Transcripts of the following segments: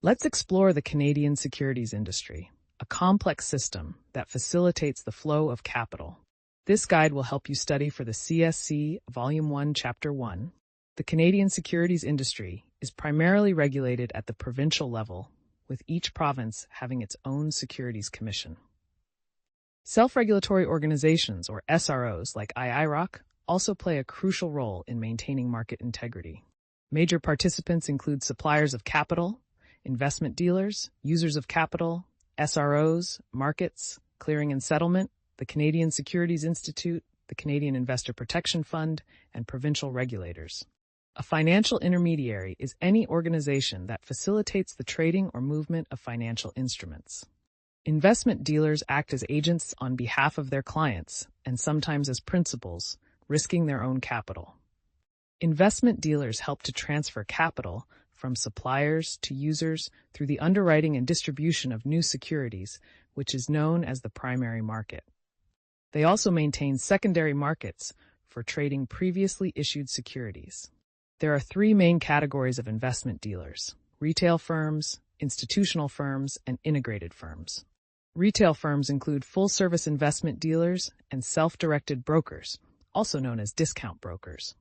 Let's explore the Canadian securities industry, a complex system that facilitates the flow of capital. This guide will help you study for the CSC Volume 1, Chapter 1. The Canadian securities industry is primarily regulated at the provincial level, with each province having its own securities commission. Self-regulatory organizations, or SROs, like IIROC, also play a crucial role in maintaining market integrity. Major participants include suppliers of capital, investment dealers, users of capital, SROs, markets, clearing and settlement, the Canadian Securities Institute, the Canadian Investor Protection Fund, and provincial regulators. A financial intermediary is any organization that facilitates the trading or movement of financial instruments. Investment dealers act as agents on behalf of their clients, and sometimes as principals, risking their own capital. Investment dealers help to transfer capital from suppliers to users through the underwriting and distribution of new securities, which is known as the primary market. They also maintain secondary markets for trading previously issued securities. There are three main categories of investment dealers: retail firms, institutional firms, and integrated firms. Retail firms include full-service investment dealers and self-directed brokers, also known as discount brokers.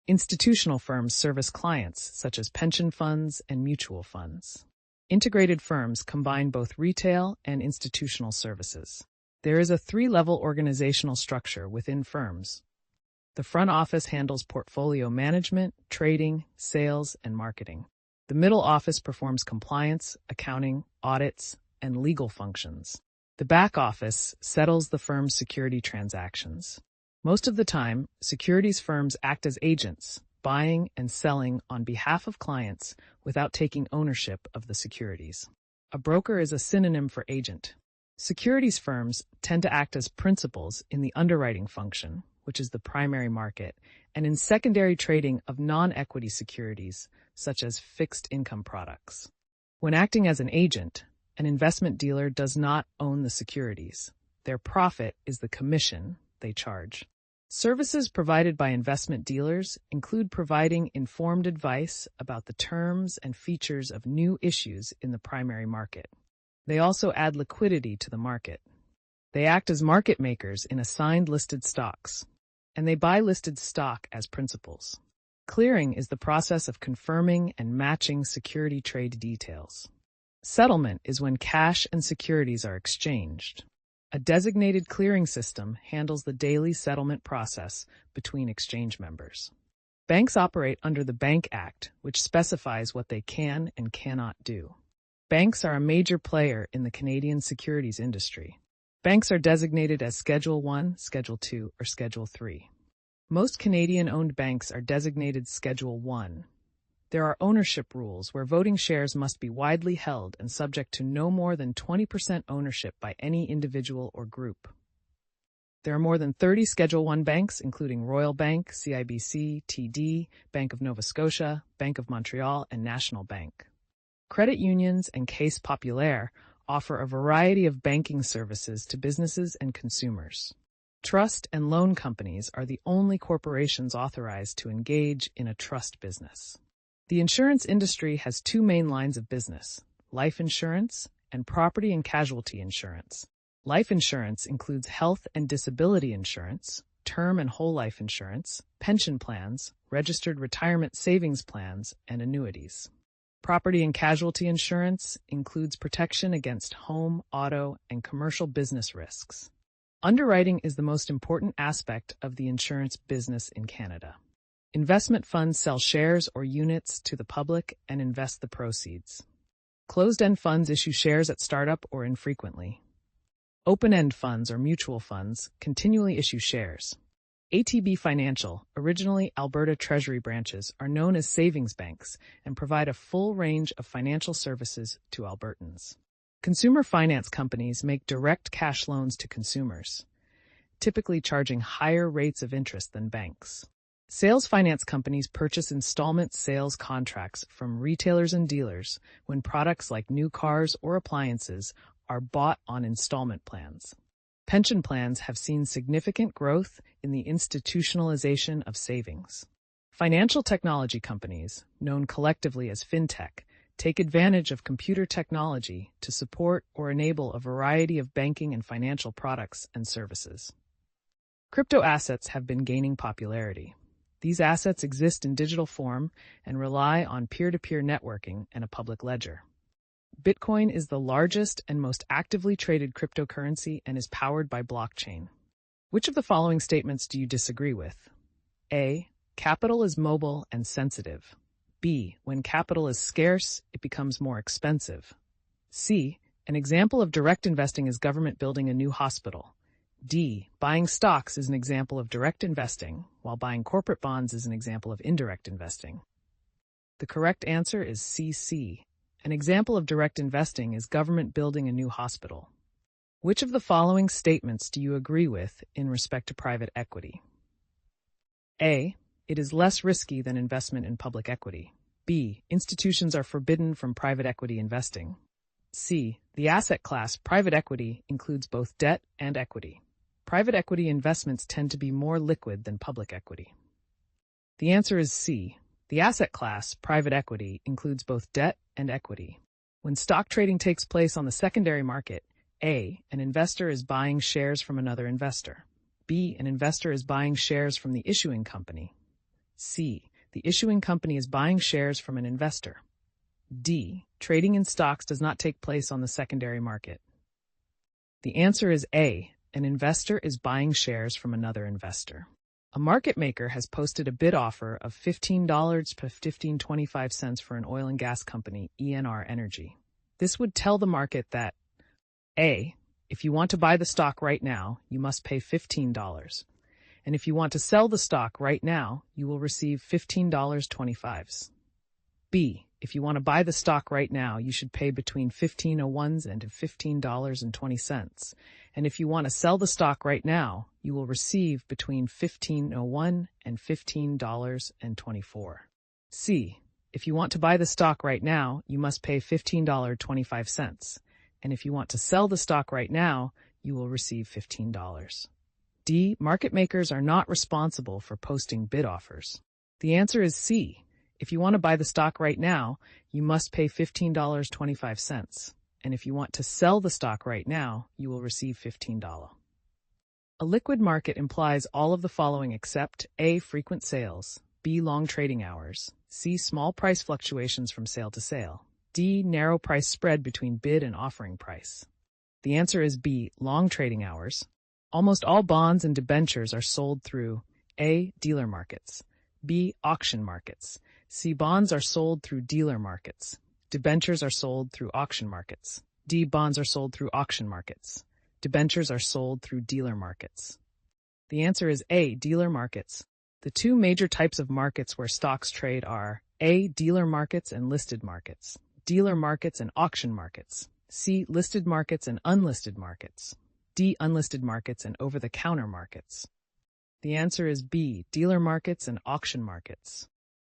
Institutional firms service clients such as pension funds and mutual funds. Integrated firms combine both retail and institutional services. There is a three-level organizational structure within firms. The front office handles portfolio management, trading, sales, and marketing. The middle office performs compliance, accounting, audits, and legal functions. The back office settles the firm's security transactions. Most of the time, securities firms act as agents, buying and selling on behalf of clients without taking ownership of the securities. A broker is a synonym for agent. Securities firms tend to act as principals in the underwriting function, which is the primary market, and in secondary trading of non-equity securities, such as fixed income products. When acting as an agent, an investment dealer does not own the securities. Their profit is the commission they charge. Services provided by investment dealers include providing informed advice about the terms and features of new issues in the primary market. They also add liquidity to the market. They act as market makers in assigned listed stocks, and they buy listed stock as principals. Clearing is the process of confirming and matching security trade details. Settlement is when cash and securities are exchanged. A designated clearing system handles the daily settlement process between exchange members. Banks operate under the Bank Act, which specifies what they can and cannot do. Banks are a major player in the Canadian securities industry. Banks are designated as Schedule 1, Schedule 2, or Schedule 3. Most Canadian-owned banks are designated Schedule 1. There are ownership rules where voting shares must be widely held and subject to no more than 20% ownership by any individual or group. There are more than 30 Schedule 1 banks, including Royal Bank, CIBC, TD, Bank of Nova Scotia, Bank of Montreal, and National Bank. Credit unions and Caisse Populaire offer a variety of banking services to businesses and consumers. Trust and loan companies are the only corporations authorized to engage in a trust business. The insurance industry has two main lines of business: life insurance and property and casualty insurance. Life insurance includes health and disability insurance, term and whole life insurance, pension plans, registered retirement savings plans, and annuities. Property and casualty insurance includes protection against home, auto, and commercial business risks. Underwriting is the most important aspect of the insurance business in Canada. Investment funds sell shares or units to the public and invest the proceeds. Closed-end funds issue shares at startup or infrequently. Open-end funds or mutual funds continually issue shares. ATB Financial, originally Alberta Treasury branches, are known as savings banks and provide a full range of financial services to Albertans. Consumer finance companies make direct cash loans to consumers, typically charging higher rates of interest than banks. Sales finance companies purchase installment sales contracts from retailers and dealers when products like new cars or appliances are bought on installment plans. Pension plans have seen significant growth in the institutionalization of savings. Financial technology companies, known collectively as fintech, take advantage of computer technology to support or enable a variety of banking and financial products and services. Crypto assets have been gaining popularity. These assets exist in digital form and rely on peer-to-peer networking and a public ledger. Bitcoin is the largest and most actively traded cryptocurrency and is powered by blockchain. Which of the following statements do you disagree with? A. Capital is mobile and sensitive. B. When capital is scarce, it becomes more expensive. C. An example of direct investing is government building a new hospital. D. Buying stocks is an example of direct investing, while buying corporate bonds is an example of indirect investing. The correct answer is C. An example of direct investing is government building a new hospital. Which of the following statements do you agree with in respect to private equity? A. It is less risky than investment in public equity. B. Institutions are forbidden from private equity investing. C. The asset class private equity includes both debt and equity. Private equity investments tend to be more liquid than public equity. The answer is C. The asset class private equity includes both debt and equity. When stock trading takes place on the secondary market, A. An investor is buying shares from another investor. B. An investor is buying shares from the issuing company. C. The issuing company is buying shares from an investor. D. Trading in stocks does not take place on the secondary market. The answer is A. An investor is buying shares from another investor. A market maker has posted a bid offer of $15.1525 for an oil and gas company, ENR Energy. This would tell the market that A. If you want to buy the stock right now, you must pay $15. And if you want to sell the stock right now, you will receive $15.25. B. If you want to buy the stock right now, you should pay between $15.01 and $15.20. And if you want to sell the stock right now, you will receive between $15.01 and $15.24. C. If you want to buy the stock right now, you must pay $15.25. And if you want to sell the stock right now, you will receive $15. D. Market makers are not responsible for posting bid offers. The answer is C. If you want to buy the stock right now, you must pay $15.25. And if you want to sell the stock right now, you will receive $15. A liquid market implies all of the following except A. Frequent sales, B. Long trading hours, C. Small price fluctuations from sale to sale, D. Narrow price spread between bid and offering price. The answer is B. Long trading hours. Almost all bonds and debentures are sold through A. Dealer markets, B. Auction markets, C. Bonds are sold through dealer markets, debentures are sold through auction markets, D. Bonds are sold through auction markets, debentures are sold through dealer markets. The answer is A. Dealer markets. The two major types of markets where stocks trade are A. Dealer markets and listed markets, dealer markets and auction markets, C. Listed markets and unlisted markets, D. Unlisted markets and over-the-counter markets. The answer is B. Dealer markets and auction markets.